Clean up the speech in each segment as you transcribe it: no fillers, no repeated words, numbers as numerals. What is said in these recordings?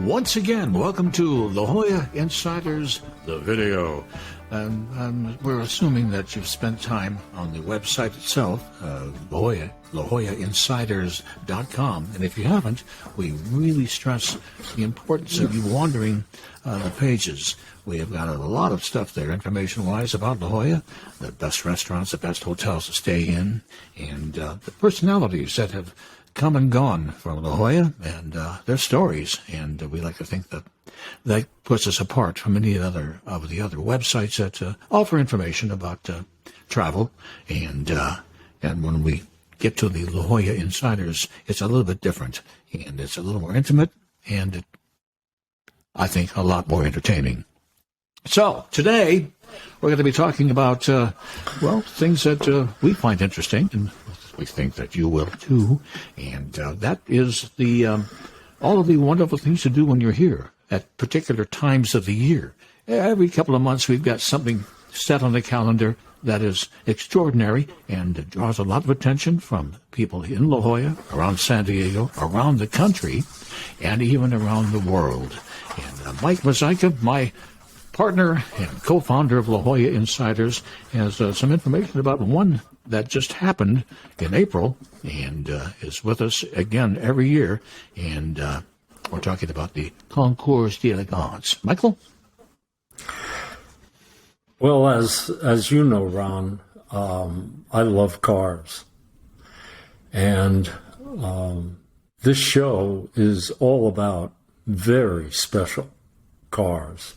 Once again, welcome to La Jolla Insiders, the video. And we're assuming that you've spent time on the website itself, LaJollaInsiders.com. And if you haven't, we really stress the importance of you wandering the pages. We have got a lot of stuff there, information-wise, about La Jolla, the best restaurants, the best hotels to stay in, and the personalities that have come and gone from La Jolla and their stories. And we like to think that that puts us apart from any other of the other websites that offer information about travel. And when we get to the La Jolla Insiders, it's a little bit different, and it's a little more intimate, and I think a lot more entertaining. So today we're going to be talking about things that we find interesting, and we think that you will too. And that is the all of the wonderful things to do when you're here at particular times of the year. Every couple of months we've got something set on the calendar that is extraordinary and draws a lot of attention from people in La Jolla, around San Diego, around the country, and even around the world. And Mike Mozaika, my partner and co-founder of La Jolla Insiders, has some information about one that just happened in April and is with us again every year. And we're talking about the Concourse d'Elegance. Michael? Well, as you know, Ron, I love cars. And this show is all about very special cars.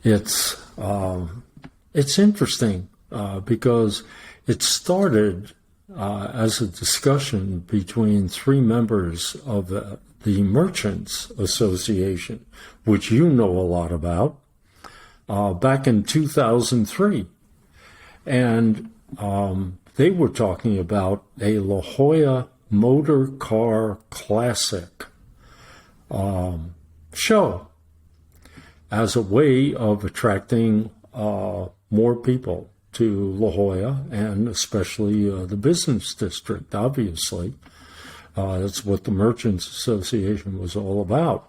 It's interesting because it started as a discussion between three members of the Merchants Association, which you know a lot about, back in 2003. And they were talking about a La Jolla Motor Car Classic show as a way of attracting more people to La Jolla, and especially the business district, obviously. That's what the Merchants Association was all about.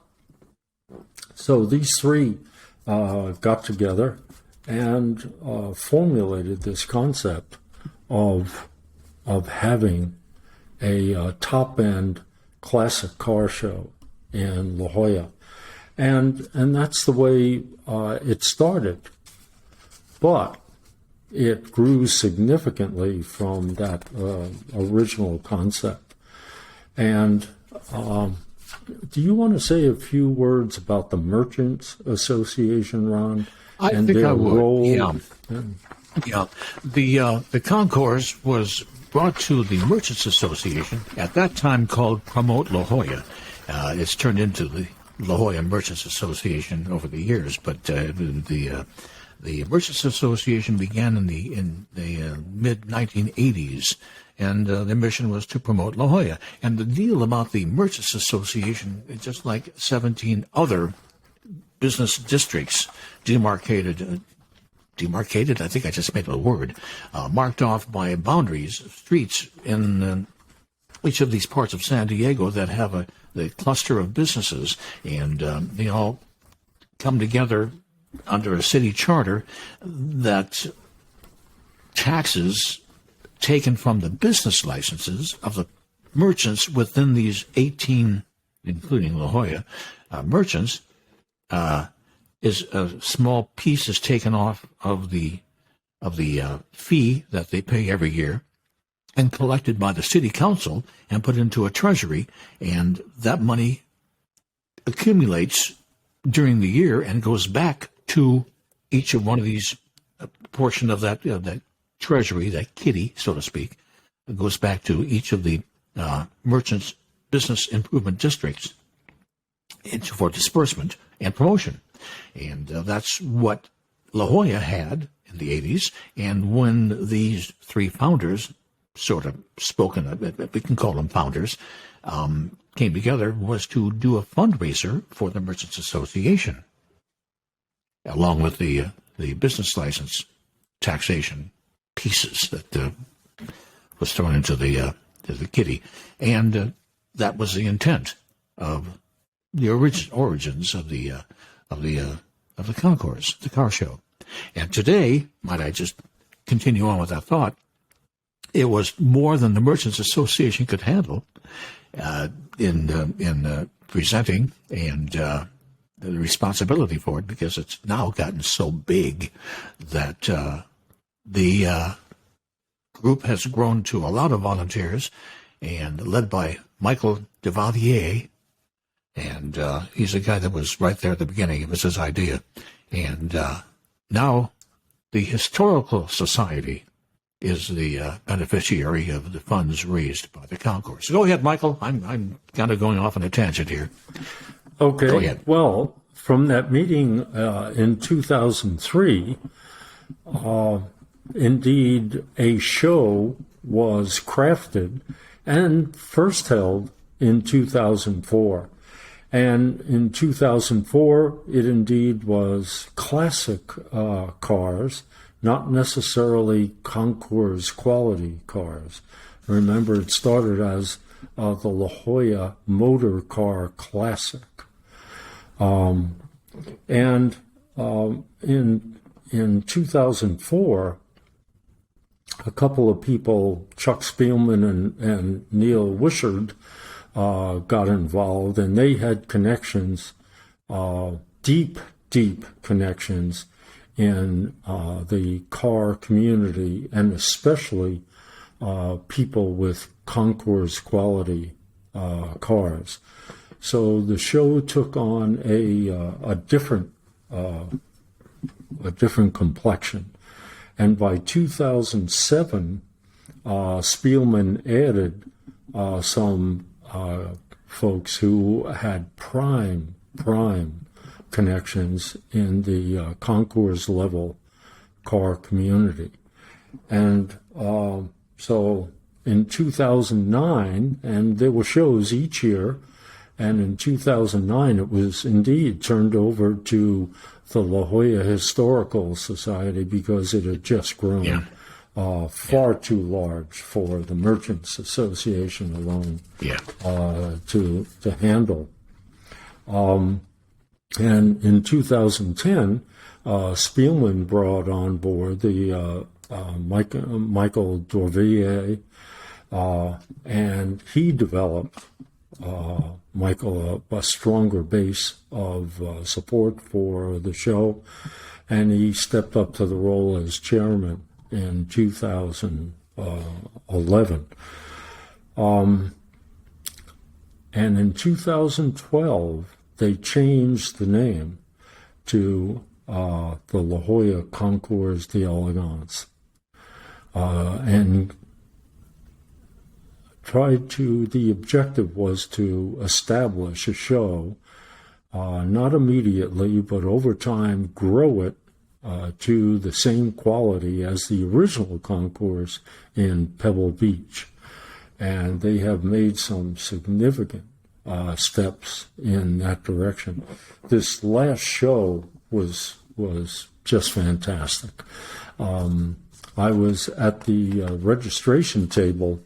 So these three got together and formulated this concept of having a top-end classic car show in La Jolla. And that's the way it started. But it grew significantly from that original concept. And do you want to say a few words about the Merchants Association, Ron? I think I would. Role? Yeah. The Concourse was brought to the Merchants Association, at that time called Promote La Jolla. It's turned into the La Jolla Merchants Association over the years, but the Merchants Association began in the mid-1980s, and their mission was to promote La Jolla. And the deal about the Merchants Association, just like 17 other business districts demarcated, I think I just made a word, marked off by boundaries, streets in each of these parts of San Diego that have the cluster of businesses, and they all come together under a city charter that taxes taken from the business licenses of the merchants within these 18, including La Jolla, merchants, is a small piece is taken off of the fee that they pay every year and collected by the city council and put into a treasury, and that money accumulates during the year and goes back to each of one of these portion of that treasury, that kitty, so to speak, goes back to each of the merchants' business improvement districts for disbursement and promotion. And that's what La Jolla had in the 80s. And when these three founders, sort of spoken, we can call them founders, came together, was to do a fundraiser for the Merchants Association, along with the business license taxation pieces that was thrown into the kitty. And that was the intent of origins of the Concourse, the car show. And today, might I just continue on with that thought, it was more than the Merchants Association could handle in presenting and the responsibility for it, because it's now gotten so big that the group has grown to a lot of volunteers, and led by Michael Devalier. And he's a guy that was right there at the beginning. It was his idea. And now the Historical Society is the beneficiary of the funds raised by the Concourse. Go ahead, Michael. I'm kind of going off on a tangent here. Okay. Go ahead. Well, from that meeting in 2003, indeed, a show was crafted and first held in 2004. And in 2004, it indeed was classic cars, not necessarily Concourse quality cars. Remember, it started as the La Jolla Motor Car Classic. In 2004, a couple of people, Chuck Spielman and Neil Wishard, got involved, and they had connections, deep connections in the car community, and especially people with Concourse quality cars. So the show took on a different complexion, and by 2007, Spielman added some folks who had prime connections in the Concourse level car community. And so in 2009, and there were shows each year, and in 2009 it was indeed turned over to the La Jolla Historical Society because it had just grown far too large for the Merchants Association alone to handle. And in 2010, Spielman brought on board the Michael Dorvier, and he developed Michael a stronger base of support for the show, and he stepped up to the role as chairman in 2011. And in 2012, they changed the name to the La Jolla Concours d'Elegance, and the objective was to establish a show, not immediately, but over time grow it to the same quality as the original Concourse in Pebble Beach. And they have made some significant steps in that direction. This last show was just fantastic. I was at the registration table,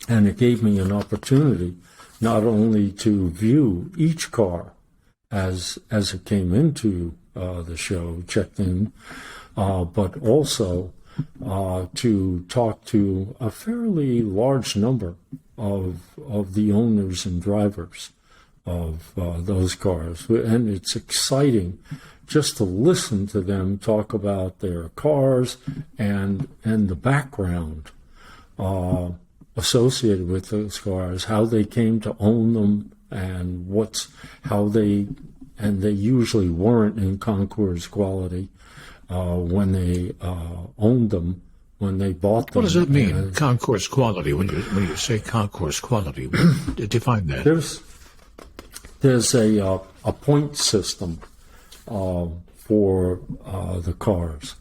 and it gave me an opportunity not only to view each car as it came into the show, checked in, but also to talk to a fairly large number of the owners and drivers of those cars. And it's exciting just to listen to them talk about their cars and the background associated with those cars, how they came to own them, and they usually weren't in Concours quality when they owned them, when they bought them. What does that mean, Concours quality? When you say Concours quality, define that. There's a point system for the cars,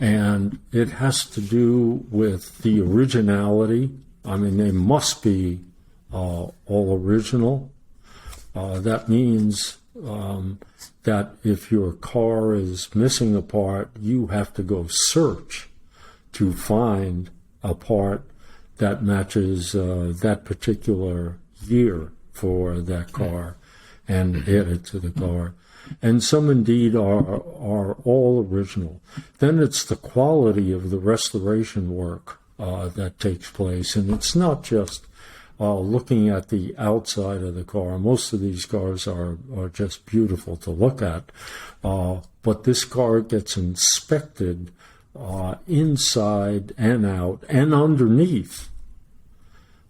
and it has to do with the originality. I mean, they must be all original. That means that if your car is missing a part, you have to go search to find a part that matches that particular year for that car. and added to the car. And some indeed are all original. Then it's the quality of the restoration work that takes place. And it's not just looking at the outside of the car. Most of these cars are just beautiful to look at. But this car gets inspected inside and out and underneath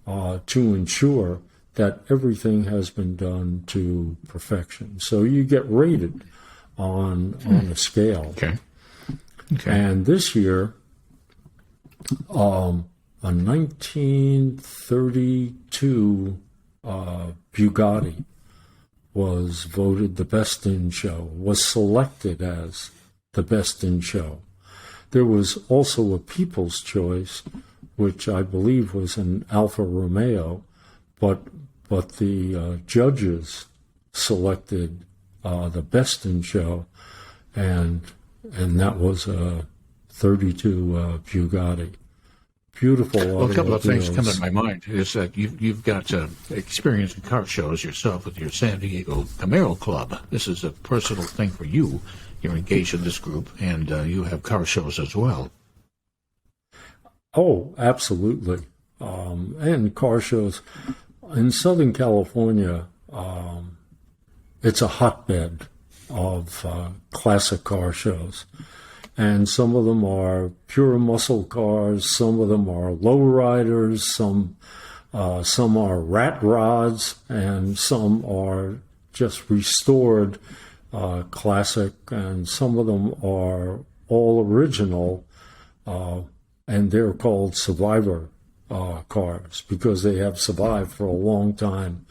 to ensure that everything has been done to perfection. So you get rated on a scale. Okay. And this year, a 1932 Bugatti was voted the best in show, was selected as the best in show. There was also a People's Choice, which I believe was an Alfa Romeo, but the judges selected the best in show, and that was a 32 Bugatti. Beautiful. Well, a couple of things come to my mind is that you've got experience in car shows yourself with your San Diego Camaro Club. This is a personal thing for you. You're engaged in this group, and you have car shows as well. Oh, absolutely. And car shows. In Southern California, it's a hotbed of classic car shows. And some of them are pure muscle cars, some of them are lowriders, some are rat rods, and some are just restored classic, and some of them are all original, and they're called survivor cars because they have survived for a long time.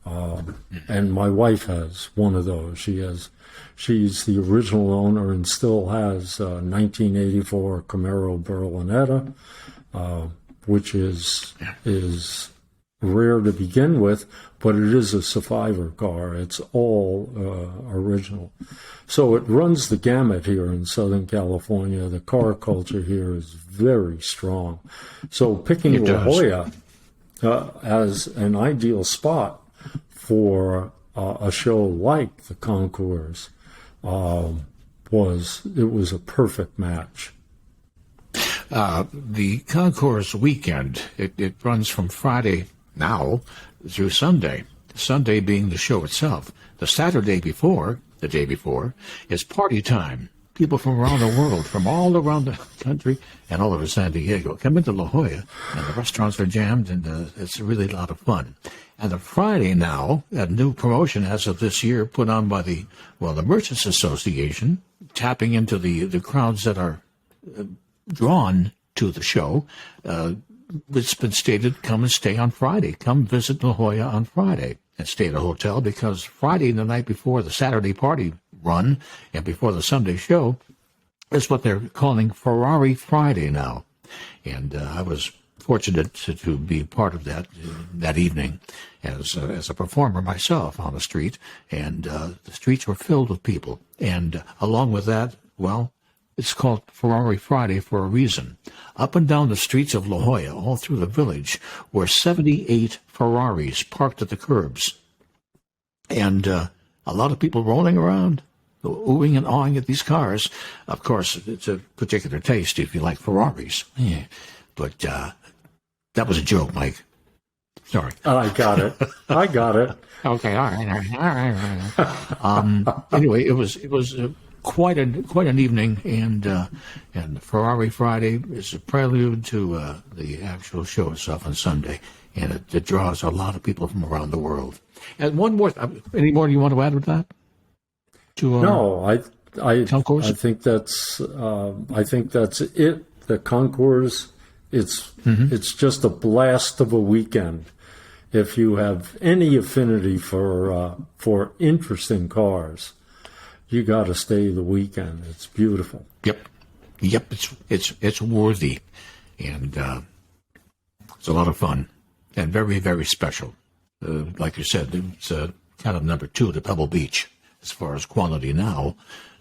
And my wife has one of those. She's the original owner and still has a 1984 Camaro Berlinetta, which is rare to begin with, but it is a survivor car. It's all original. So it runs the gamut here in Southern California. The car culture here is very strong. So picking La Jolla as an ideal spot for a show like the Concourse was a perfect match. The Concourse weekend, it runs from Friday now through Sunday. Sunday being the show itself. The Saturday before, the day before, is party time. People from around the world, from all around the country and all over San Diego, come into La Jolla, and the restaurants are jammed, and it's really a lot of fun. And the Friday now, a new promotion as of this year put on by the Merchants Association, tapping into the crowds that are drawn to the show. It's been stated, come and stay on Friday. Come visit La Jolla on Friday and stay at a hotel, because Friday, the night before the Saturday party run and before the Sunday show, is what they're calling Ferrari Friday now. And I was fortunate to be part of that evening as a performer myself on the street, and the streets were filled with people. And along with that, it's called Ferrari Friday for a reason. Up and down the streets of La Jolla, all through the village, were 78 Ferraris parked at the curbs. And a lot of people rolling around, oohing and awing at these cars. Of course, it's a particular taste if you like Ferraris. Yeah. But that was a joke, Mike. Sorry. I got it. Okay, all right. Anyway, it was quite an evening, and Ferrari Friday is a prelude to the actual show itself on Sunday, and it draws a lot of people from around the world. And one more, any more you want to add with that? No, I Concourse? I think that's it. The Concourse, it's just a blast of a weekend. If you have any affinity for interesting cars, you got to stay the weekend. It's beautiful. Yep. It's worthy, and it's a lot of fun and very, very special. Like you said, it's kind of number 2 to Pebble Beach as far as quality now,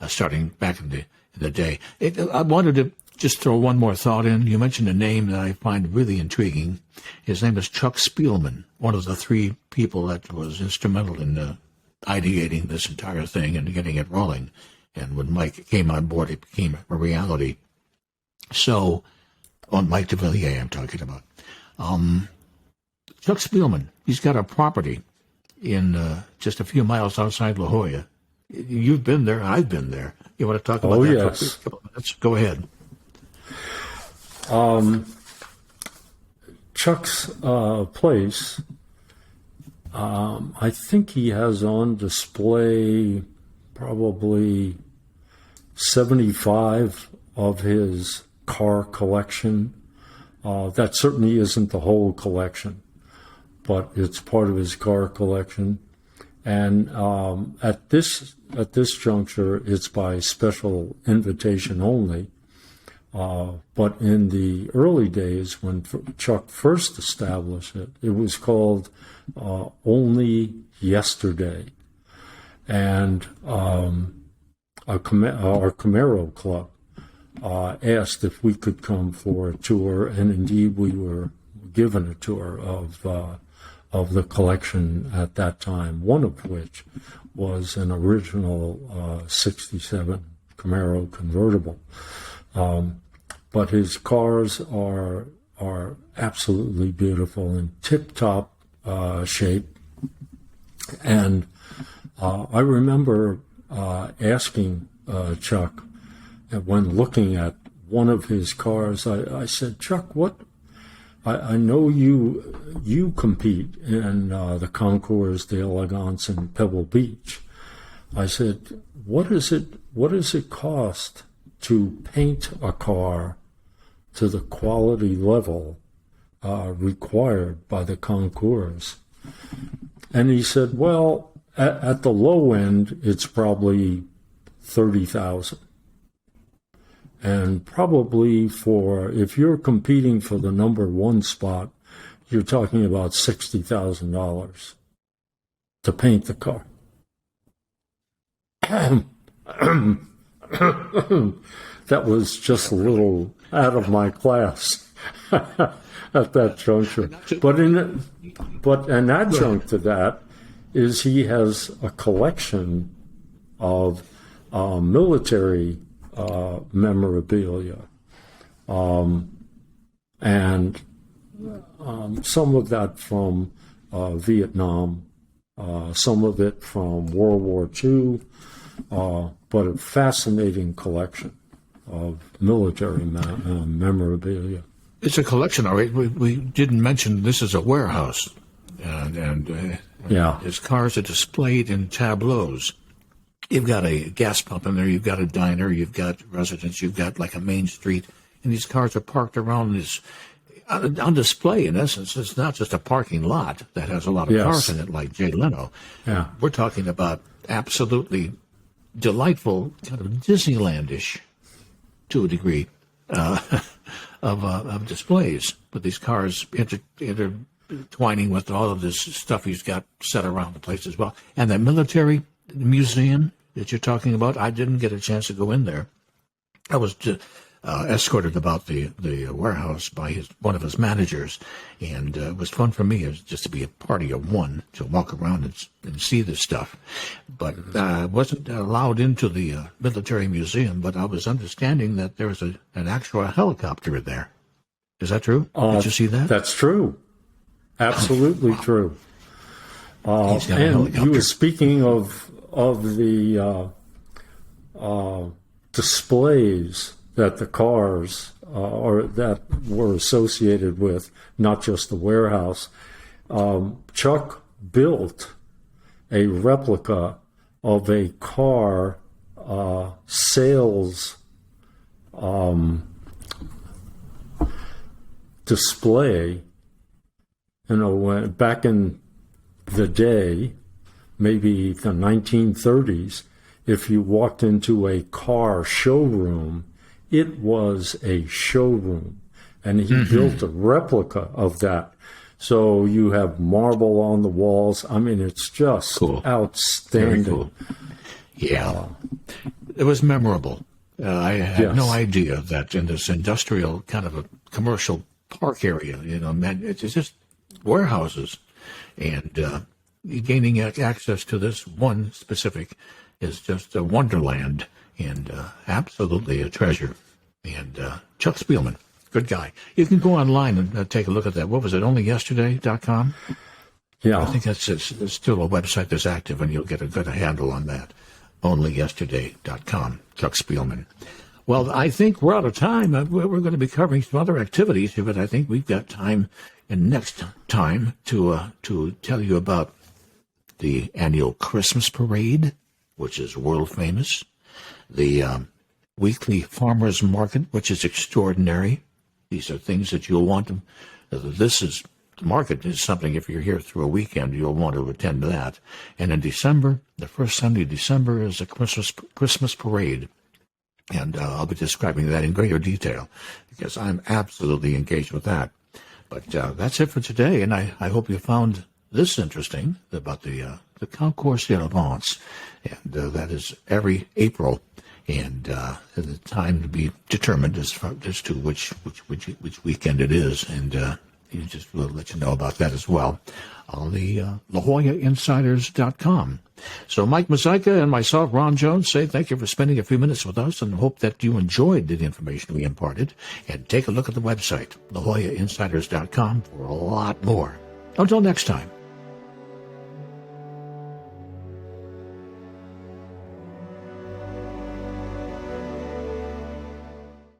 starting back in the day. I wanted to just throw one more thought in. You mentioned a name that I find really intriguing. His name is Chuck Spielman, one of the 3 people that was instrumental in ideating this entire thing and getting it rolling. And when Mike came on board, it became a reality. So, on Mike DeVilliers, I'm talking about. Chuck Spielman, he's got a property in just a few miles outside La Jolla. You've been there. I've been there. You want to talk about that yes. for a couple of minutes? Go ahead. Chuck's place, I think he has on display probably 75 of his car collection. That certainly isn't the whole collection, but it's part of his car collection. And at this juncture, it's by special invitation only. But in the early days, when Chuck first established it, it was called Only Yesterday. And our Camaro Club asked if we could come for a tour, and indeed we were given a tour of the collection at that time, one of which was an original 67 Camaro convertible. But his cars are absolutely beautiful in tip-top shape. And I remember asking Chuck, when looking at one of his cars, I said, Chuck, what? I know you compete in the Concourse, the Elegance, and Pebble Beach. I said, what does it cost to paint a car to the quality level required by the Concourse? And he said, well, at the low end, it's probably $30,000. And probably if you're competing for the number one spot, you're talking about $60,000 to paint the car. That was just a little out of my class at that juncture. But an adjunct to that is he has a collection of military memorabilia, and some of that from Vietnam, some of it from World War II, but a fascinating collection of military memorabilia. It's a collection, all right. We didn't mention this is a warehouse, and his cars are displayed in tableaus. You've got a gas pump in there, you've got a diner, you've got residents, you've got like a main street, and these cars are parked around this on display. In essence, it's not just a parking lot that has a lot of cars in it, like Jay Leno. Yeah, we're talking about absolutely delightful, kind of Disneylandish, to a degree, of displays with these cars intertwining with all of this stuff he's got set around the place as well. And that military museum that you're talking about, I didn't get a chance to go in there. I was escorted about the warehouse by one of his managers, and it was fun for me just to be a party of one to walk around and see this stuff. But I wasn't allowed into the military museum, but I was understanding that there was an actual helicopter in there. Is that true? Did you see that? That's true. Absolutely true. And you were speaking of the displays that the cars or that were associated with, not just the warehouse. Chuck built a replica of a car sales display. Back in the day, maybe the 1930s, if you walked into a car showroom, it was a showroom, and he built a replica of that. So you have marble on the walls. I mean, it's just outstanding. Very cool. Yeah. It was memorable. I had no idea that in this industrial kind of a commercial park area, it's just warehouses. And gaining access to this one specific is just a wonderland and absolutely a treasure. And Chuck Spielman, good guy. You can go online and take a look at that. What was it, onlyyesterday.com? Yeah. I think it's still a website that's active, and you'll get a good handle on that. Onlyyesterday.com, Chuck Spielman. Well, I think we're out of time. We're going to be covering some other activities here, but I think we've got time and next time to tell you about the annual Christmas parade, which is world famous, the weekly farmers market, which is extraordinary. These are things that you'll want to. The market is something, if you're here through a weekend, you'll want to attend to that. And in December, the first Sunday of December is a Christmas parade. And I'll be describing that in greater detail because I'm absolutely engaged with that. But that's it for today, and I hope you found this interesting about the Concourse d'Avance, and that is every April, and the time to be determined as to which weekend it is, and you just will let you know about that as well on the LaJollaInsiders.com. So Mike Mozaika and myself, Ron Jones, say thank you for spending a few minutes with us and hope that you enjoyed the information we imparted. And take a look at the website, LaJollaInsiders.com, for a lot more. Until next time.